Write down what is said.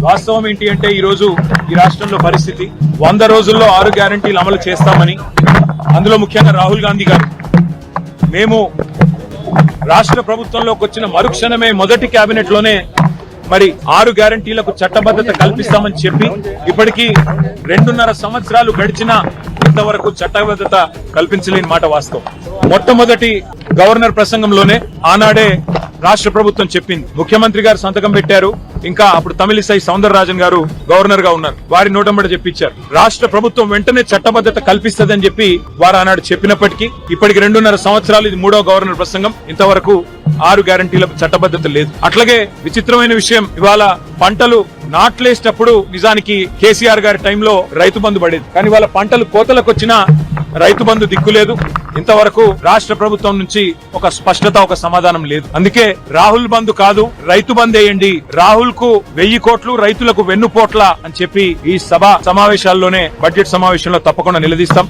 వాస్తవం ఏంటి అంటే ఈ రోజు ఈ రాష్ట్రంలో పరిస్థితి 100 రోజుల్లో 6 గ్యారంటీలు అమలు చేస్తామని, అందులో ముఖ్యంగా రాహుల్ గాంధీ గారు మేము రాష్ట్ర ప్రభుత్వంలోకి వచ్చిన మరుక్షణమే మొదటి కేబినెట్ లోనే మరి 6 గ్యారంటీలకు చట్టబద్ధత కల్పిస్తామని చెప్పి ఇప్పటికీ 2.5 సంవత్సరాలు గడిచినా ఇంతవరకు చట్టబద్ధత కల్పించలేని మాట వాస్తవం. మొట్టమొదటి గవర్నర్ ప్రసంగంలోనే ఆనాడే రాష్ట్ర ప్రభుత్వం చెప్పింది, ముఖ్యమంత్రి గారు సంతకం పెట్టారు, ఇంకా అప్పుడు తమిళిసై సౌందరరాజన్ గారు గవర్నర్ గా ఉన్నారు, వారి నోటంబడి చెప్పించారు. రాష్ట్ర ప్రభుత్వం వెంటనే చట్టబద్ధత కల్పిస్తదని చెప్పి వారు ఆనాడు చెప్పినప్పటికీ ఇప్పటికి 2.5 సంవత్సరాలు ఇది 3వ గవర్నర్ ప్రసంగం, ఇంతవరకు 6 గ్యారంటీలకు చట్టబద్ధత లేదు. అట్లాగే విచిత్రమైన విషయం, ఇవాళ పంటలు నాట్లేసేటప్పుడు నిజానికి కేసీఆర్ గారి టైంలో రైతు బంధు పడేది, కానీ వాళ్ళ పంటలు కోతలకు వచ్చినా రైతు బంధు దిక్కులేదు. ఇంతవరకు రాష్ట్ర ప్రభుత్వం నుంచి ఒక స్పష్టత, ఒక సమాధానం లేదు. అందుకే రాహుల్ బంధు కాదు, రైతు బంద్ వేయండి, రాహుల్ కు 1000 కోట్లు, రైతులకు వెన్నుపోట్ల అని చెప్పి ఈ సభ సమావేశాల్లోనే, బడ్జెట్ సమావేశంలో తప్పకుండా నిలదీస్తాం.